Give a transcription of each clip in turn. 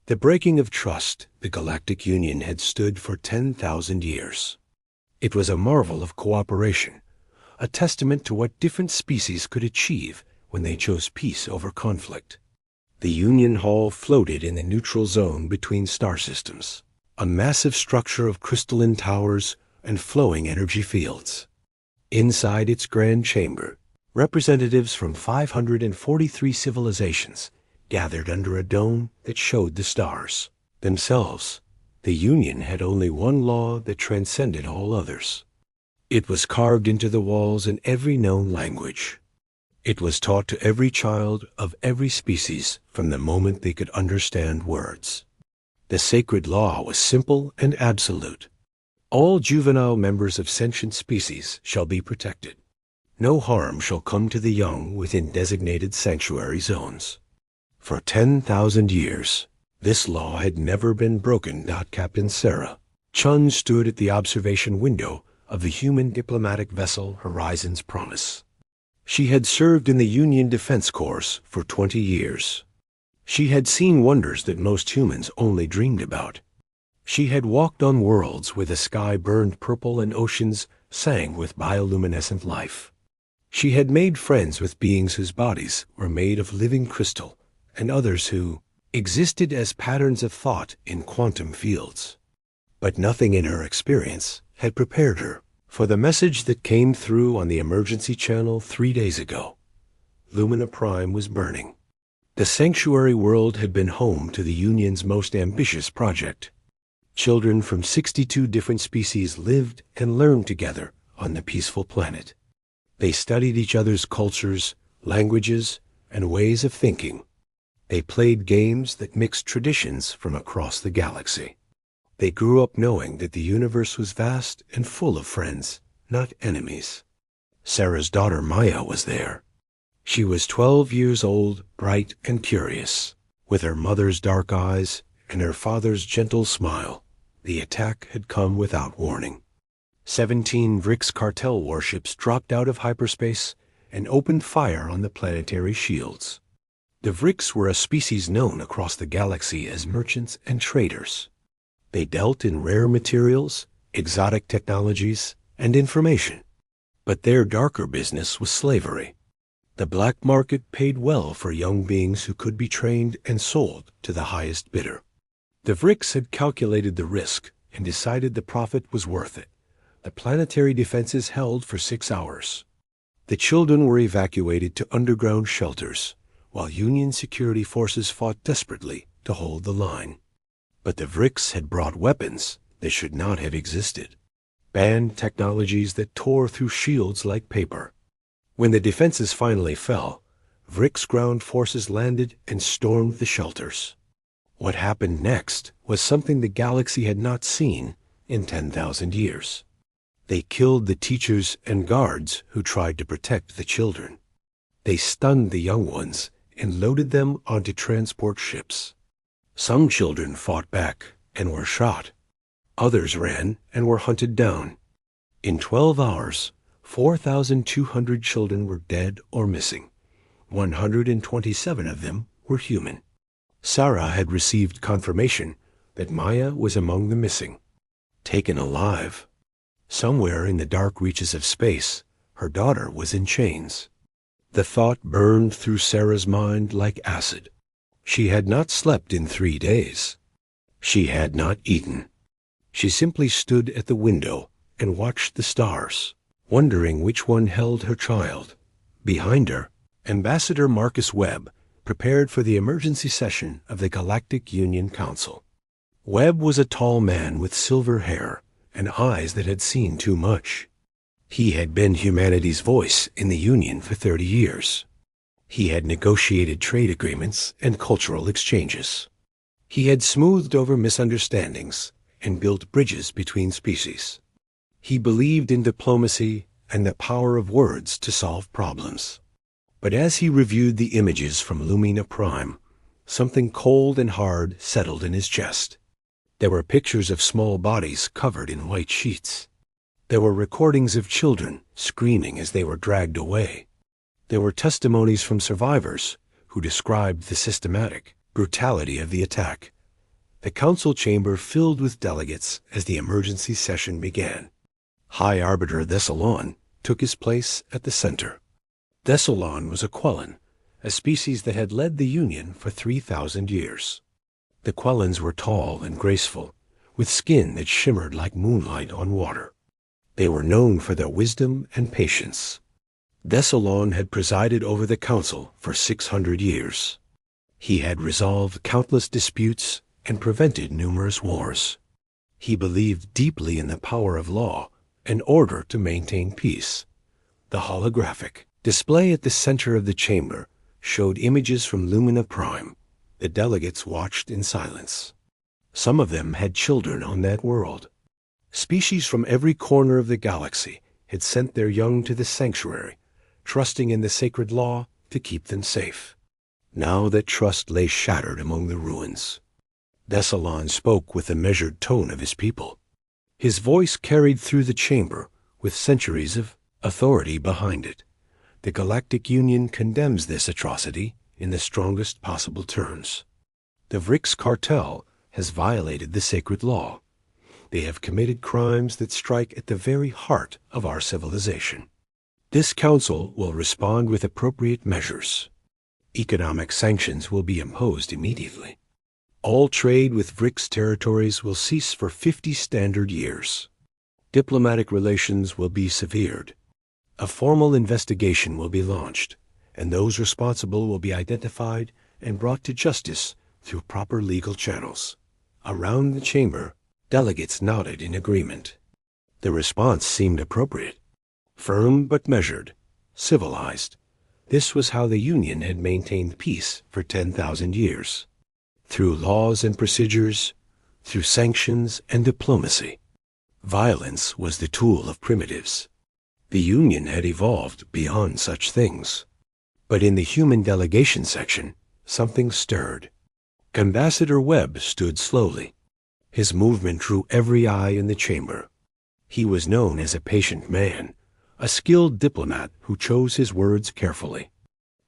The breaking of trust the Galactic Union had stood for 10,000 years. It was a marvel of cooperation, a testament to what different species could achieve when they chose peace over conflict. The Union Hall floated in the neutral zone between star systems, a massive structure of crystalline towers and flowing energy fields. Inside its grand chamber, representatives from 543 civilizations gathered under a dome that showed the stars. Themselves, the Union had only one law that transcended all others. It was carved into the walls in every known language. It was taught to every child of every species from the moment they could understand words. The sacred law was simple and absolute. All juvenile members of sentient species shall be protected. No harm shall come to the young within designated sanctuary zones. For 10,000 years, this law had never been broken. Captain Sarah Chun stood at the observation window of the human diplomatic vessel Horizon's Promise. She had served in the Union Defense Corps for 20 years. She had seen wonders that most humans only dreamed about. She had walked on worlds where the sky burned purple and oceans sang with bioluminescent life. She had made friends with beings whose bodies were made of living crystal and others who existed as patterns of thought in quantum fields. But nothing in her experience had prepared her for the message that came through on the emergency channel 3 days ago. Lumina Prime was burning. The sanctuary world had been home to the Union's most ambitious project. Children from 62 different species lived and learned together on the peaceful planet. They studied each other's cultures, languages, and ways of thinking. They played games that mixed traditions from across the galaxy. They grew up knowing that the universe was vast and full of friends, not enemies. Sarah's daughter Maya was there. She was 12 years old, bright and curious. With her mother's dark eyes and her father's gentle smile, the attack had come without warning. 17 Vrix cartel warships dropped out of hyperspace and opened fire on the planetary shields. The Vrix were a species known across the galaxy as merchants and traders. They dealt in rare materials, exotic technologies, and information. But their darker business was slavery. The black market paid well for young beings who could be trained and sold to the highest bidder. The Vrix had calculated the risk and decided the profit was worth it. The planetary defenses held for 6 hours. The children were evacuated to underground shelters, while Union security forces fought desperately to hold the line. But the Vrix had brought weapons that should not have existed. Banned technologies that tore through shields like paper. When the defenses finally fell, Vrix ground forces landed and stormed the shelters. What happened next was something the galaxy had not seen in 10,000 years. They killed the teachers and guards who tried to protect the children. They stunned the young ones and loaded them onto transport ships. Some children fought back and were shot. Others ran and were hunted down. In 12 hours, 4,200 children were dead or missing. 127 of them were human. Sarah had received confirmation that Maya was among the missing. Taken alive. Somewhere in the dark reaches of space, her daughter was in chains. The thought burned through Sarah's mind like acid. She had not slept in 3 days. She had not eaten. She simply stood at the window and watched the stars, wondering which one held her child. Behind her, Ambassador Marcus Webb prepared for the emergency session of the Galactic Union Council. Webb was a tall man with silver hair and eyes that had seen too much. He had been humanity's voice in the Union for 30 years. He had negotiated trade agreements and cultural exchanges. He had smoothed over misunderstandings and built bridges between species. He believed in diplomacy and the power of words to solve problems. But as he reviewed the images from Lumina Prime, something cold and hard settled in his chest. There were pictures of small bodies covered in white sheets. There were recordings of children screaming as they were dragged away. There were testimonies from survivors who described the systematic brutality of the attack The council chamber filled with delegates as the emergency session began. High Arbiter Thessalon took his place at the center. Thessalon was a Quellan, a species that had led the Union for 3,000 years. The Quellans were tall and graceful, with skin that shimmered like moonlight on water. They were known for their wisdom and patience. Thessalon had presided over the council for 600 years. He had resolved countless disputes and prevented numerous wars. He believed deeply in the power of law and order to maintain peace. The holographic display at the center of the chamber showed images from Lumina Prime. The delegates watched in silence. Some of them had children on that world. Species from every corner of the galaxy had sent their young to the sanctuary, trusting in the sacred law to keep them safe. Now that trust lay shattered among the ruins. Thessalon spoke with the measured tone of his people. His voice carried through the chamber with centuries of authority behind it. The Galactic Union condemns this atrocity in the strongest possible terms. The Vrix cartel has violated the sacred law. They have committed crimes that strike at the very heart of our civilization. This council will respond with appropriate measures. Economic sanctions will be imposed immediately. All trade with Vrix territories will cease for 50 standard years. Diplomatic relations will be severed. A formal investigation will be launched, and those responsible will be identified and brought to justice through proper legal channels. Around the chamber, delegates nodded in agreement. The response seemed appropriate. Firm but measured, civilized. This was how the Union had maintained peace for 10,000 years. Through laws and procedures, through sanctions and diplomacy. Violence was the tool of primitives. The Union had evolved beyond such things. But in the human delegation section, something stirred. Ambassador Webb stood slowly. His movement drew every eye in the chamber. He was known as a patient man, a skilled diplomat who chose his words carefully.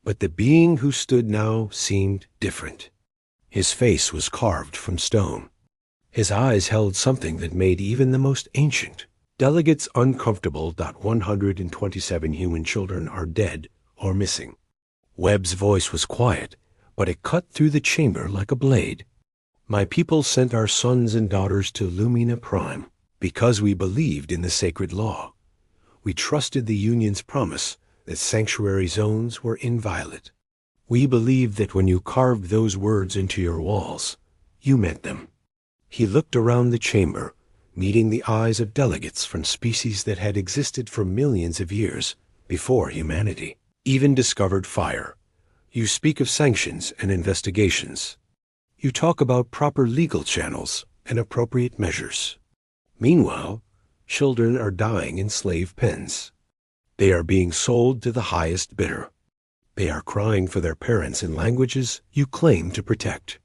But the being who stood now seemed different. His face was carved from stone. His eyes held something that made even the most ancient delegates uncomfortable that 127 human children are dead or missing. Webb's voice was quiet, but it cut through the chamber like a blade. My people sent our sons and daughters to Lumina Prime because we believed in the sacred law. We trusted the Union's promise that sanctuary zones were inviolate. We believed that when you carved those words into your walls, you meant them. He looked around the chamber, meeting the eyes of delegates from species that had existed for millions of years before humanity even discovered fire. You speak of sanctions and investigations. You talk about proper legal channels and appropriate measures. Meanwhile, children are dying in slave pens. They are being sold to the highest bidder. They are crying for their parents in languages you claim to protect.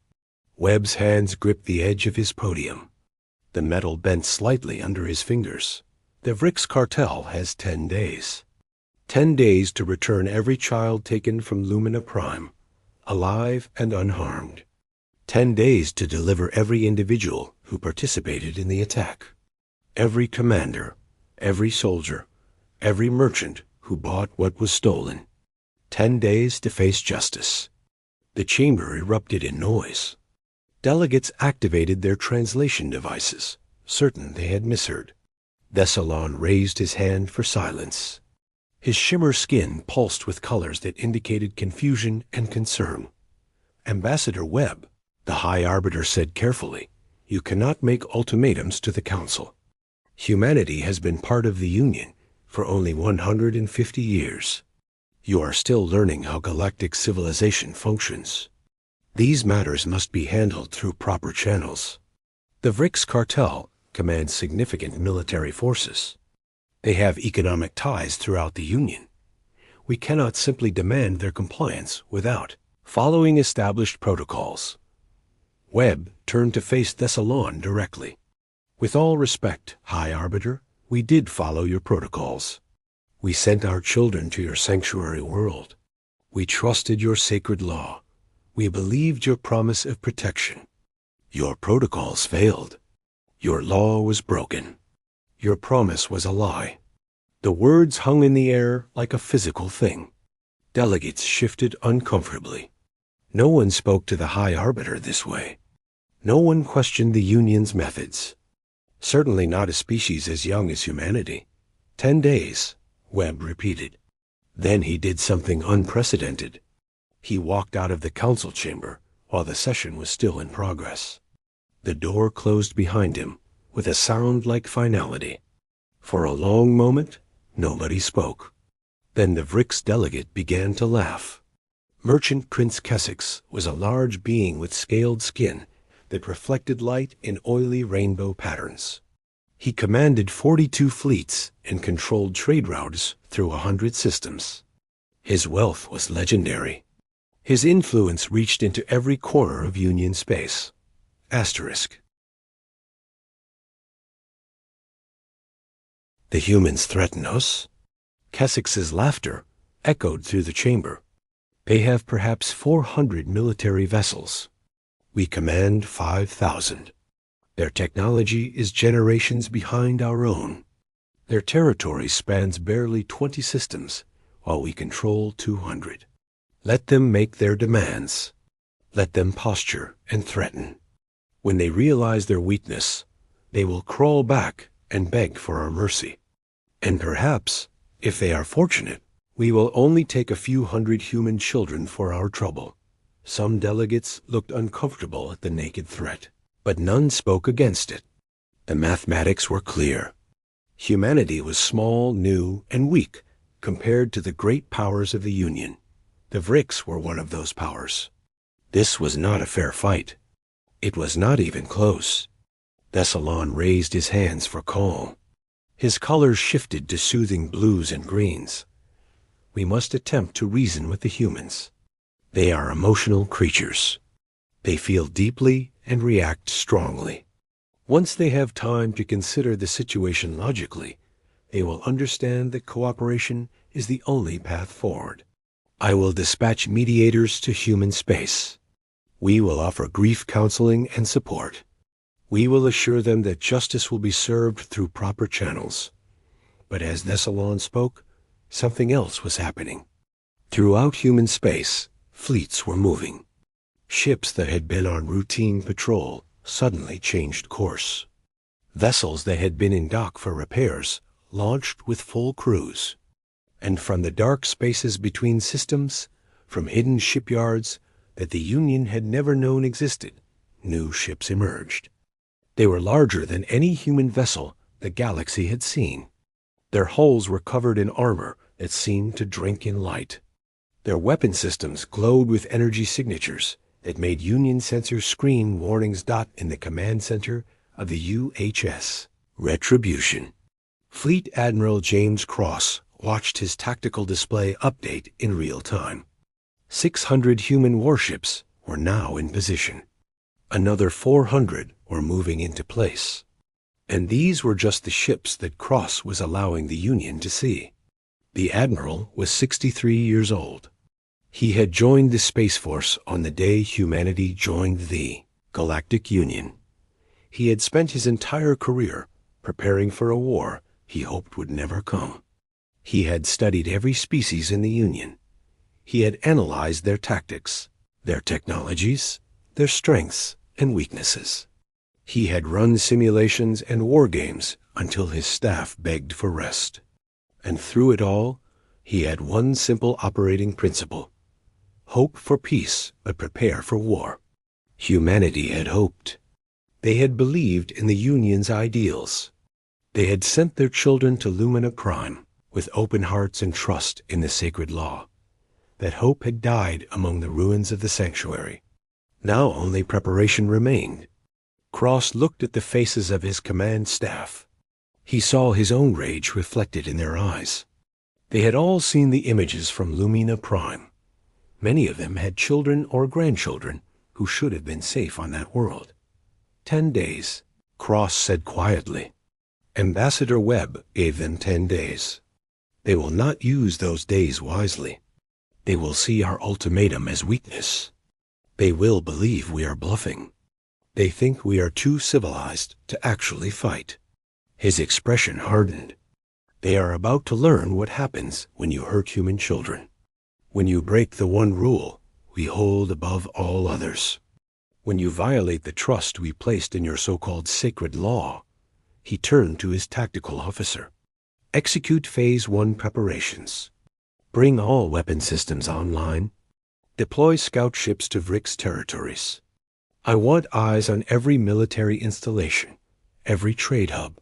Webb's hands gripped the edge of his podium. The metal bent slightly under his fingers. The Vrix cartel has 10 days. 10 days to return every child taken from Lumina Prime, alive and unharmed. 10 days to deliver every individual who participated in the attack. Every commander, every soldier, every merchant who bought what was stolen. 10 days to face justice. The chamber erupted in noise. Delegates activated their translation devices, certain they had misheard. Thessalon raised his hand for silence. His shimmer skin pulsed with colors that indicated confusion and concern. Ambassador Webb, the High Arbiter, said carefully, "You cannot make ultimatums to the Council. Humanity has been part of the Union for only 150 years. You are still learning how galactic civilization functions. These matters must be handled through proper channels. The Vrix cartel commands significant military forces. They have economic ties throughout the Union. We cannot simply demand their compliance without following established protocols." Webb turned to face Thessalon directly. "With all respect, High Arbiter, we did follow your protocols. We sent our children to your sanctuary world. We trusted your sacred law. We believed your promise of protection. Your protocols failed. Your law was broken. Your promise was a lie. The words hung in the air like a physical thing. Delegates shifted uncomfortably. No one spoke to the High Arbiter this way. No one questioned the Union's methods. Certainly not a species as young as humanity. 10 days, Webb repeated. Then he did something unprecedented. He walked out of the council chamber while the session was still in progress. The door closed behind him with a sound like finality. For a long moment, nobody spoke. Then the Vrix delegate began to laugh. Merchant Prince Kessex was a large being with scaled skin that reflected light in oily rainbow patterns. He commanded 42 fleets and controlled trade routes through 100 systems. His wealth was legendary. His influence reached into every corner of Union space. Asterisk. The humans threaten us? Kessex's laughter echoed through the chamber. They have perhaps 400 military vessels. We command 5,000. Their technology is generations behind our own. Their territory spans barely 20 systems, while we control 200. Let them make their demands. Let them posture and threaten. When they realize their weakness, they will crawl back and beg for our mercy. And perhaps, if they are fortunate, we will only take a few hundred human children for our trouble. Some delegates looked uncomfortable at the naked threat, but none spoke against it. The mathematics were clear. Humanity was small, new, and weak compared to the great powers of the Union. The Vrix were one of those powers. This was not a fair fight. It was not even close. Thessalon raised his hands for calm. His colors shifted to soothing blues and greens. We must attempt to reason with the humans. They are emotional creatures. They feel deeply and react strongly. Once they have time to consider the situation logically, they will understand that cooperation is the only path forward. I will dispatch mediators to human space. We will offer grief counseling and support. We will assure them that justice will be served through proper channels. But as Thessalon spoke, something else was happening. Throughout human space, fleets were moving. Ships that had been on routine patrol suddenly changed course. Vessels that had been in dock for repairs launched with full crews. And from the dark spaces between systems, from hidden shipyards that the Union had never known existed, new ships emerged. They were larger than any human vessel the galaxy had seen. Their hulls were covered in armor that seemed to drink in light. Their weapon systems glowed with energy signatures that made Union sensors screen warnings dot in the command center of the UHS. Retribution. Fleet Admiral James Cross watched his tactical display update in real time. 600 human warships were now in position. Another 400 were moving into place. And these were just the ships that Cross was allowing the Union to see. The Admiral was 63 years old. He had joined the Space Force on the day humanity joined the Galactic Union. He had spent his entire career preparing for a war he hoped would never come. He had studied every species in the Union. He had analyzed their tactics, their technologies, their strengths and weaknesses. He had run simulations and war games until his staff begged for rest. And through it all, he had one simple operating principle: hope for peace, but prepare for war. Humanity had hoped. They had believed in the Union's ideals. They had sent their children to Lumina Prime with open hearts and trust in the sacred law. That hope had died among the ruins of the sanctuary. Now only preparation remained. Cross looked at the faces of his command staff. He saw his own rage reflected in their eyes. They had all seen the images from Lumina Prime. Many of them had children or grandchildren who should have been safe on that world. 10 days, Cross said quietly. Ambassador Webb gave them 10 days. They will not use those days wisely. They will see our ultimatum as weakness. They will believe we are bluffing. They think we are too civilized to actually fight." His expression hardened. "They are about to learn what happens when you hurt human children. When you break the one rule we hold above all others. When you violate the trust we placed in your so-called sacred law." He turned to his tactical officer. "Execute Phase 1 preparations. Bring all weapon systems online. Deploy scout ships to Vrix territories. I want eyes on every military installation, every trade hub,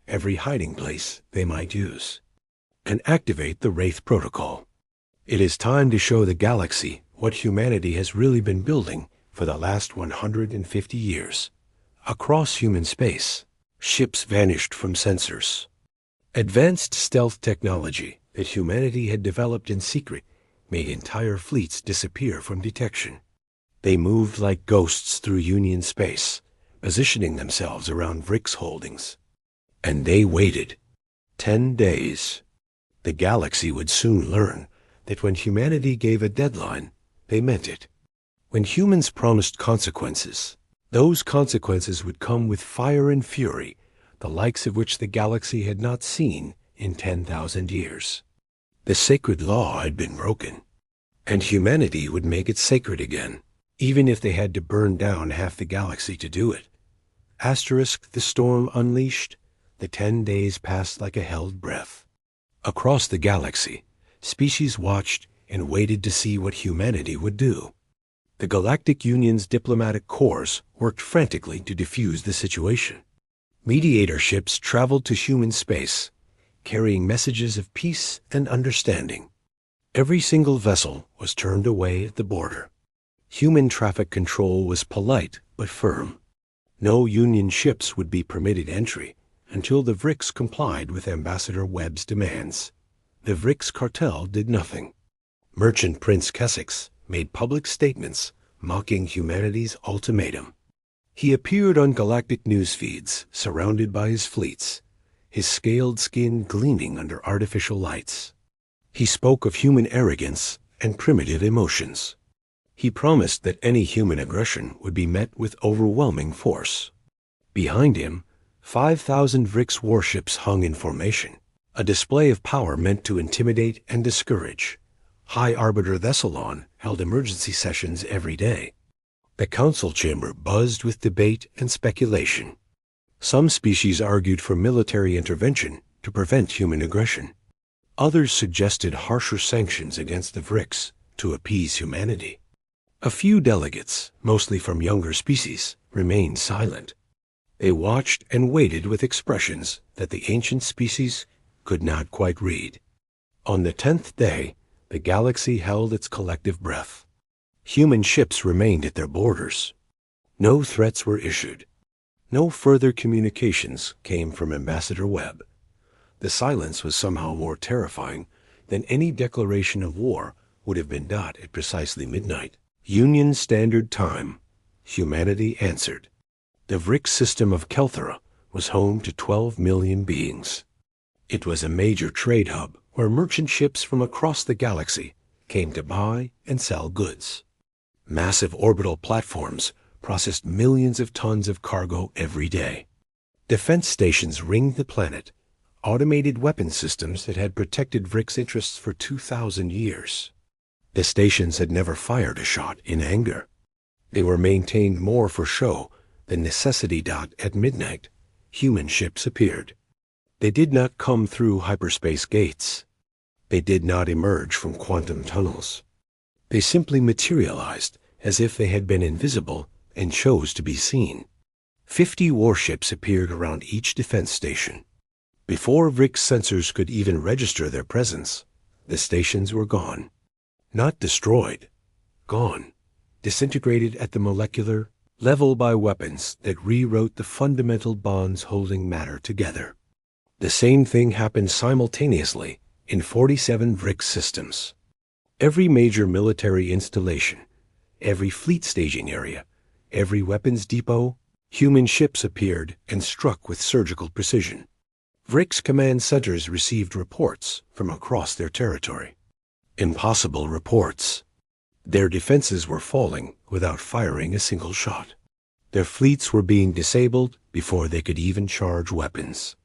every hiding place they might use. And activate the Wraith Protocol. It is time to show the galaxy what humanity has really been building for the last 150 years. Across human space, ships vanished from sensors. Advanced stealth technology that humanity had developed in secret made entire fleets disappear from detection. They moved like ghosts through Union space, positioning themselves around Vrix holdings. And they waited. 10 days. The galaxy would soon learn that when humanity gave a deadline, they meant it. When humans promised consequences, those consequences would come with fire and fury, the likes of which the galaxy had not seen in 10,000 years. The sacred law had been broken, and humanity would make it sacred again, even if they had to burn down half the galaxy to do it. Asterisk the storm unleashed, the 10 days passed like a held breath. Across the galaxy, species watched and waited to see what humanity would do. The Galactic Union's diplomatic corps worked frantically to defuse the situation. Mediator ships traveled to human space, carrying messages of peace and understanding. Every single vessel was turned away at the border. Human traffic control was polite but firm. No Union ships would be permitted entry until the Vrix complied with Ambassador Webb's demands. The Vrix cartel did nothing. Merchant Prince Kessex made public statements mocking humanity's ultimatum. He appeared on galactic news feeds, surrounded by his fleets, his scaled skin gleaming under artificial lights. He spoke of human arrogance and primitive emotions. He promised that any human aggression would be met with overwhelming force. Behind him, 5,000 Vrix warships hung in formation, a display of power meant to intimidate and discourage. High Arbiter Thessalon held emergency sessions every day. The council chamber buzzed with debate and speculation. Some species argued for military intervention to prevent human aggression. Others suggested harsher sanctions against the Vrix to appease humanity. A few delegates, mostly from younger species, remained silent. They watched and waited with expressions that the ancient species could not quite read. On the 10th day, the galaxy held its collective breath. Human ships remained at their borders. No threats were issued. No further communications came from Ambassador Webb. The silence was somehow more terrifying than any declaration of war would have been at precisely midnight. Union Standard Time. Humanity answered. The Vrix system of Kelthera was home to 12 million beings. It was a major trade hub where merchant ships from across the galaxy came to buy and sell goods. Massive orbital platforms processed millions of tons of cargo every day. Defense stations ringed the planet, automated weapon systems that had protected Vrix interests for 2,000 years. The stations had never fired a shot in anger. They were maintained more for show than necessity. At midnight, human ships appeared. They did not come through hyperspace gates. They did not emerge from quantum tunnels. They simply materialized as if they had been invisible and chose to be seen. 50 warships appeared around each defense station. Before Vrix sensors could even register their presence, the stations were gone. Not destroyed, gone, disintegrated at the molecular level by weapons that rewrote the fundamental bonds holding matter together. The same thing happened simultaneously in 47 Vrix systems. Every major military installation, every fleet staging area, every weapons depot, human ships appeared and struck with surgical precision. Vrix command centers received reports from across their territory. Impossible reports. Their defenses were falling without firing a single shot. Their fleets were being disabled before they could even charge weapons.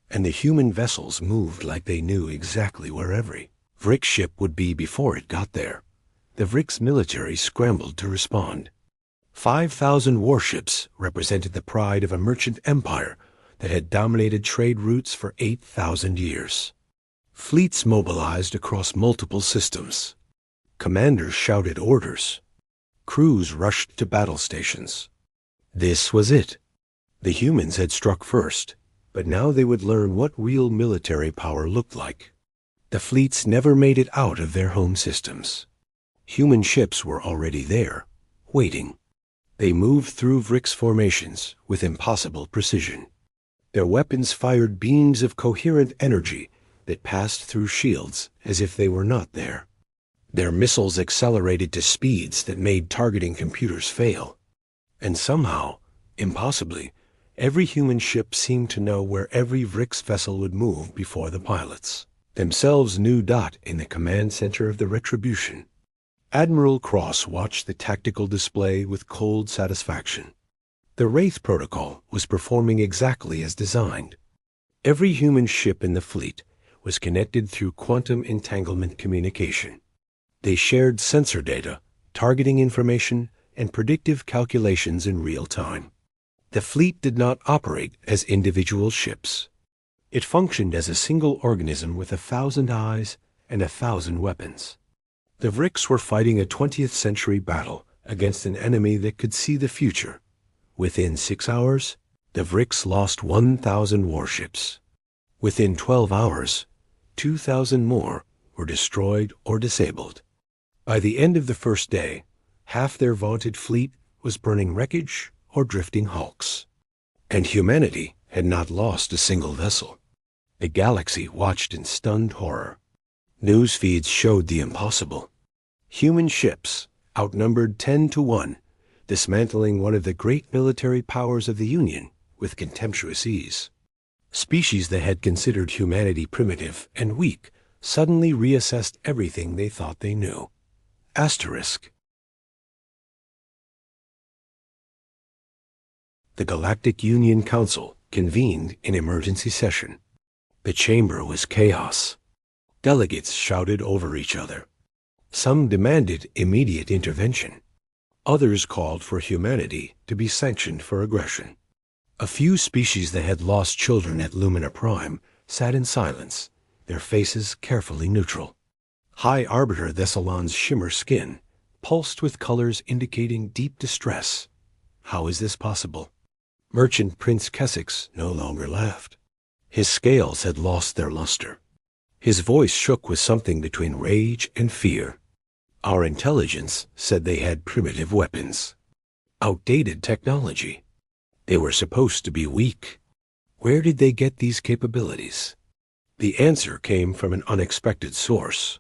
And the human vessels moved like they knew exactly where every Vrix ship would be before it got there. The Vrix military scrambled to respond. 5,000 warships represented the pride of a merchant empire that had dominated trade routes for 8,000 years. Fleets mobilized across multiple systems. Commanders shouted orders. Crews rushed to battle stations. This was it. The humans had struck first, but now they would learn what real military power looked like. The fleets never made it out of their home systems. Human ships were already there, waiting. They moved through Vrix formations with impossible precision. Their weapons fired beams of coherent energy that passed through shields as if they were not there. Their missiles accelerated to speeds that made targeting computers fail. And somehow, impossibly, every human ship seemed to know where every Vrix vessel would move before the pilots themselves knew. In the command center of the Retribution, Admiral Cross watched the tactical display with cold satisfaction. The Wraith protocol was performing exactly as designed. Every human ship in the fleet was connected through quantum entanglement communication. They shared sensor data, targeting information, and predictive calculations in real time. The fleet did not operate as individual ships. It functioned as a single organism with 1,000 eyes and 1,000 weapons. The Vrix were fighting a 20th century battle against an enemy that could see the future. Within 6 hours, the Vrix lost 1,000 warships. Within 12 hours, 2,000 more were destroyed or disabled. By the end of the first day, half their vaunted fleet was burning wreckage or drifting hulks. And humanity had not lost a single vessel. The galaxy watched in stunned horror. News feeds showed the impossible. Human ships, outnumbered 10 to 1, dismantling one of the great military powers of the Union with contemptuous ease. Species that had considered humanity primitive and weak suddenly reassessed everything they thought they knew. Asterisk. The Galactic Union Council convened in emergency session. The chamber was chaos. Delegates shouted over each other. Some demanded immediate intervention. Others called for humanity to be sanctioned for aggression. A few species that had lost children at Lumina Prime sat in silence, their faces carefully neutral. High Arbiter Thessalon's shimmer skin pulsed with colors indicating deep distress. How is this possible? Merchant Prince Kessex no longer laughed. His scales had lost their luster. His voice shook with something between rage and fear. Our intelligence said they had primitive weapons. Outdated technology. They were supposed to be weak. Where did they get these capabilities? The answer came from an unexpected source.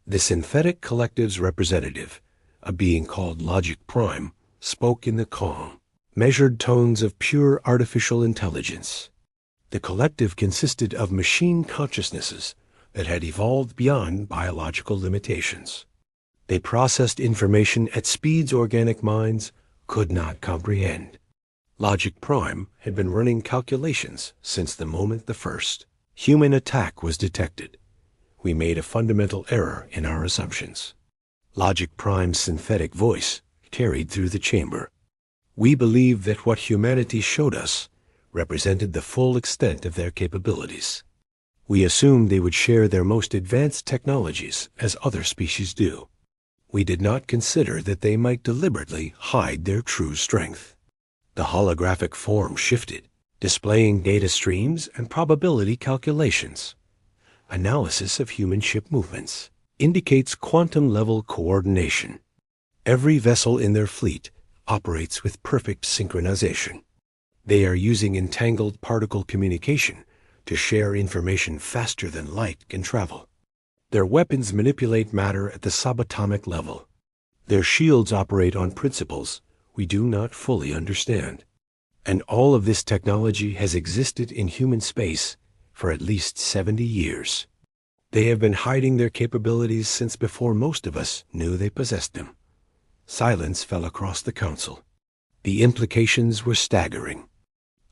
The Synthetic Collective's representative, a being called Logic Prime, spoke in the calm, measured tones of pure artificial intelligence. The collective consisted of machine consciousnesses that had evolved beyond biological limitations. They processed information at speeds organic minds could not comprehend. Logic Prime had been running calculations since the moment the first human attack was detected. We made a fundamental error in our assumptions. Logic Prime's synthetic voice carried through the chamber. We believed that what humanity showed us represented the full extent of their capabilities. We assumed they would share their most advanced technologies as other species do. We did not consider that they might deliberately hide their true strength. The holographic form shifted, displaying data streams and probability calculations. Analysis of human ship movements indicates quantum-level coordination. Every vessel in their fleet operates with perfect synchronization. They are using entangled particle communication to share information faster than light can travel. Their weapons manipulate matter at the subatomic level. Their shields operate on principles we do not fully understand. And all of this technology has existed in human space for at least 70 years. They have been hiding their capabilities since before most of us knew they possessed them. Silence fell across the council. The implications were staggering.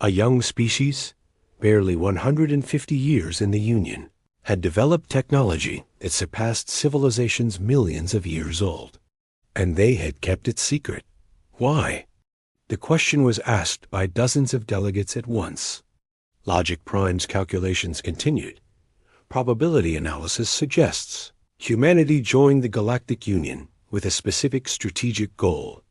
A young species, barely 150 years in the Union, had developed technology that surpassed civilizations millions of years old. And they had kept it secret. Why? The question was asked by dozens of delegates at once. Logic Prime's calculations continued. Probability analysis suggests humanity joined the Galactic Union with a specific strategic goal.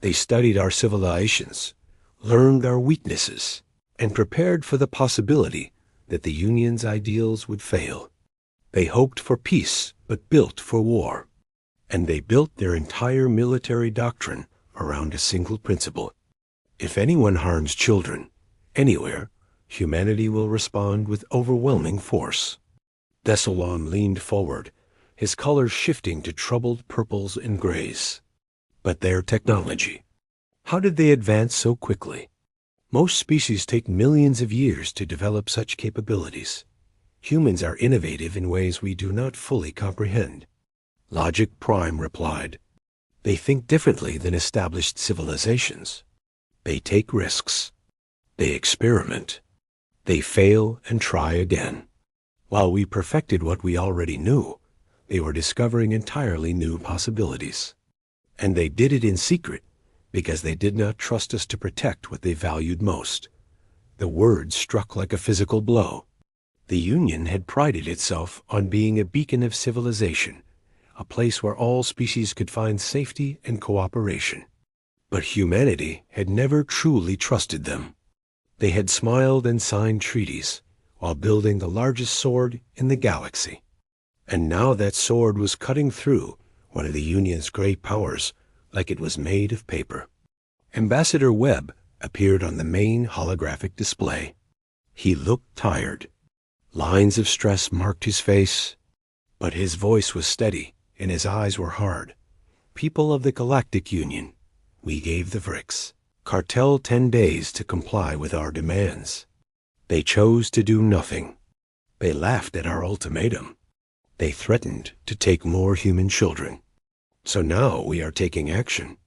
They studied our civilizations, learned our weaknesses, and prepared for the possibility that the Union's ideals would fail. They hoped for peace, but built for war. And they built their entire military doctrine around a single principle. If anyone harms children, anywhere, humanity will respond with overwhelming force. Desolon leaned forward, his colors shifting to troubled purples and grays. But their technology. How did they advance so quickly? Most species take millions of years to develop such capabilities. Humans are innovative in ways we do not fully comprehend. Logic Prime replied, "They think differently than established civilizations. They take risks. They experiment. They fail and try again. While we perfected what we already knew, they were discovering entirely new possibilities. And they did it in secret because they did not trust us to protect what they valued most." The word struck like a physical blow. The Union had prided itself on being a beacon of civilization, a place where all species could find safety and cooperation. But humanity had never truly trusted them. They had smiled and signed treaties while building the largest sword in the galaxy. And now that sword was cutting through one of the Union's great powers like it was made of paper. Ambassador Webb appeared on the main holographic display. He looked tired. Lines of stress marked his face, but his voice was steady and his eyes were hard. "People of the Galactic Union, we gave the Vrix cartel 10 days to comply with our demands. They chose to do nothing. They laughed at our ultimatum. They threatened to take more human children. So now we are taking action."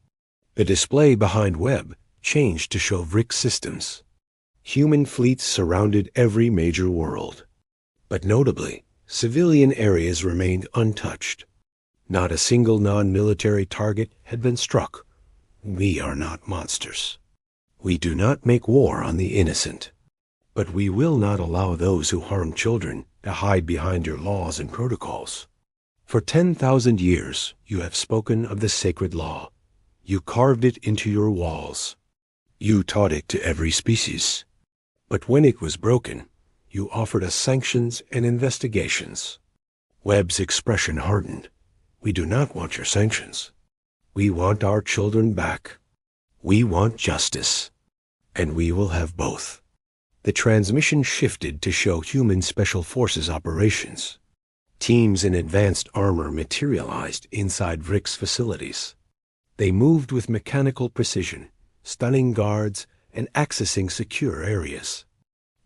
The display behind Webb changed to show Vrix systems. Human fleets surrounded every major world. But notably, civilian areas remained untouched. Not a single non-military target had been struck. We are not monsters. We do not make war on the innocent. But we will not allow those who harm children to hide behind your laws and protocols. For 10,000 years you have spoken of the sacred law. You carved it into your walls. You taught it to every species. But when it was broken, you offered us sanctions and investigations. Webb's expression hardened. "We do not want your sanctions. We want our children back. We want justice. And we will have both." The transmission shifted to show human special forces operations. Teams in advanced armor materialized inside Vrix facilities. They moved with mechanical precision, stunning guards and accessing secure areas.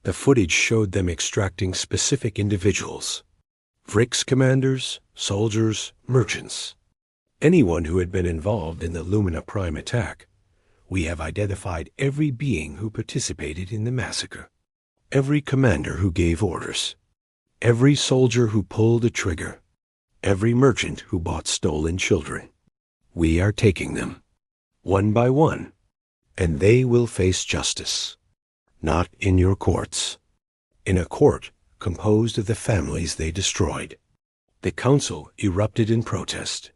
The footage showed them extracting specific individuals. Vrix commanders, soldiers, merchants. Anyone who had been involved in the Lumina Prime attack. We have identified every being who participated in the massacre. Every commander who gave orders. Every soldier who pulled a trigger. Every merchant who bought stolen children. We are taking them, one by one, and they will face justice. Not in your courts. In a court composed of the families they destroyed. The council erupted in protest.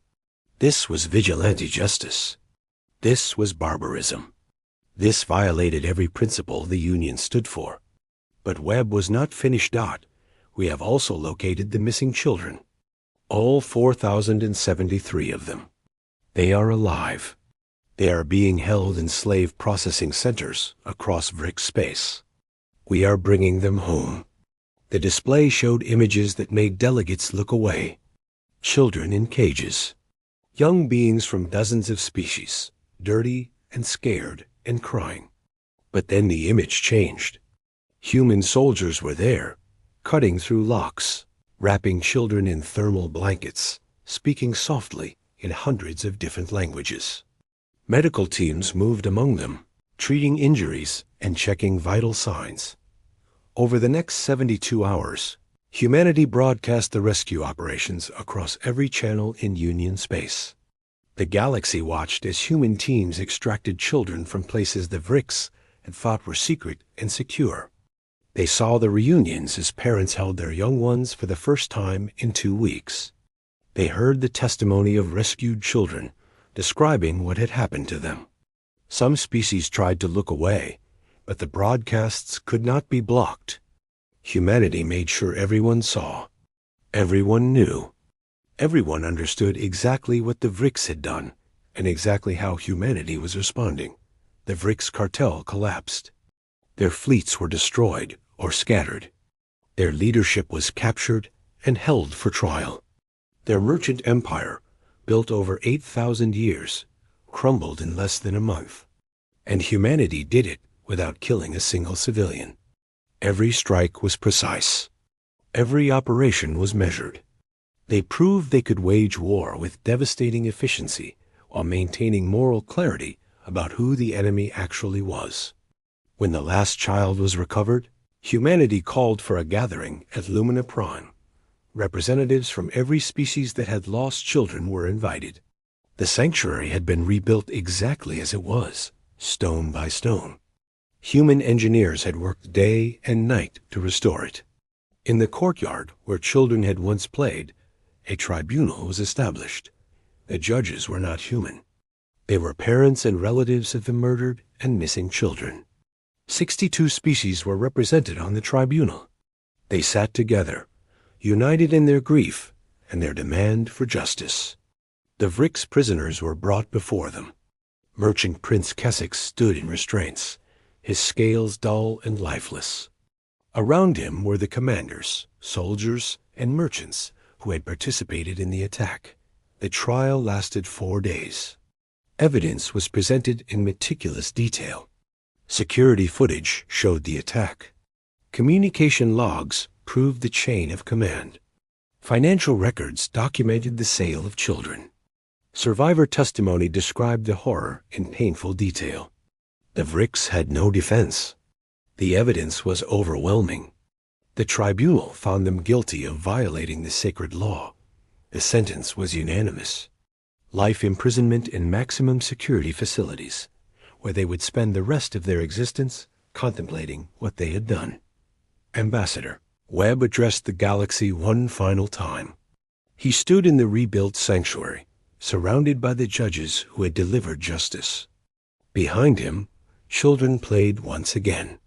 This was vigilante justice. This was barbarism. This violated every principle the Union stood for. But Webb was not finished. We have also located the missing children. All 4,073 of them. They are alive. They are being held in slave processing centers across Vrix space. We are bringing them home. The display showed images that made delegates look away. Children in cages. Young beings from dozens of species, dirty and scared and crying. But then the image changed. Human soldiers were there, cutting through locks, wrapping children in thermal blankets, speaking softly in hundreds of different languages. Medical teams moved among them, treating injuries and checking vital signs. Over the next 72 hours, humanity broadcast the rescue operations across every channel in Union space. The galaxy watched as human teams extracted children from places the Vrix had thought were secret and secure. They saw the reunions as parents held their young ones for the first time in 2 weeks. They heard the testimony of rescued children, describing what had happened to them. Some species tried to look away, but the broadcasts could not be blocked. Humanity made sure everyone saw. Everyone knew. Everyone understood exactly what the Vrix had done, and exactly how humanity was responding. The Vrix cartel collapsed. Their fleets were destroyed or scattered. Their leadership was captured and held for trial. Their merchant empire, built over 8,000 years, crumbled in less than a month. And humanity did it without killing a single civilian. Every strike was precise. Every operation was measured. They proved they could wage war with devastating efficiency while maintaining moral clarity about who the enemy actually was. When the last child was recovered, humanity called for a gathering at Lumina Prime. Representatives from every species that had lost children were invited. The sanctuary had been rebuilt exactly as it was, stone by stone. Human engineers had worked day and night to restore it. In the courtyard where children had once played, a tribunal was established. The judges were not human. They were parents and relatives of the murdered and missing children. 62 species were represented on the tribunal. They sat together, united in their grief and their demand for justice. The Vrix prisoners were brought before them. Merchant Prince Keswick stood in restraints, his scales dull and lifeless. Around him were the commanders, soldiers, and merchants who had participated in the attack. The trial lasted 4 days. Evidence was presented in meticulous detail. Security footage showed the attack. Communication logs proved the chain of command. Financial records documented the sale of children. Survivor testimony described the horror in painful detail. The Vrix had no defense. The evidence was overwhelming. The tribunal found them guilty of violating the sacred law. The sentence was unanimous. Life imprisonment in maximum security facilities, where they would spend the rest of their existence contemplating what they had done. Ambassador Webb addressed the galaxy one final time. He stood in the rebuilt sanctuary, surrounded by the judges who had delivered justice. Behind him, children played once again.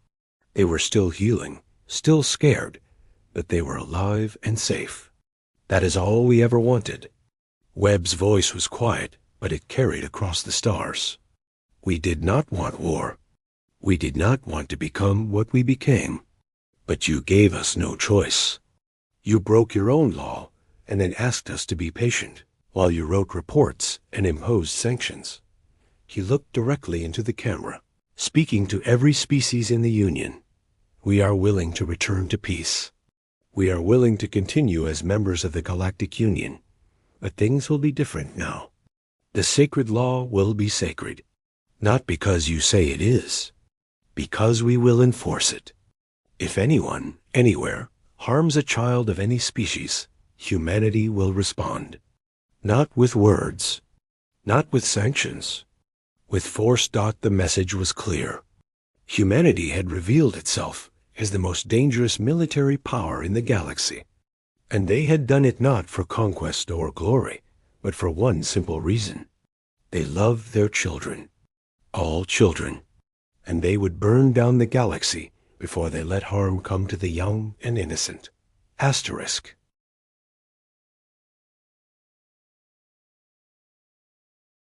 They were still healing, still scared, but they were alive and safe. That is all we ever wanted. Webb's voice was quiet, but it carried across the stars. We did not want war. We did not want to become what we became. But you gave us no choice. You broke your own law and then asked us to be patient while you wrote reports and imposed sanctions. He looked directly into the camera, speaking to every species in the Union. We are willing to return to peace. We are willing to continue as members of the Galactic Union, but things will be different now. The sacred law will be sacred, not because you say it is, because we will enforce it. If anyone, anywhere, harms a child of any species, humanity will respond. Not with words, not with sanctions. With force. The message was clear. Humanity had revealed itself as the most dangerous military power in the galaxy. And they had done it not for conquest or glory, but for one simple reason. They loved their children, all children, and they would burn down the galaxy before they let harm come to the young and innocent. Asterisk.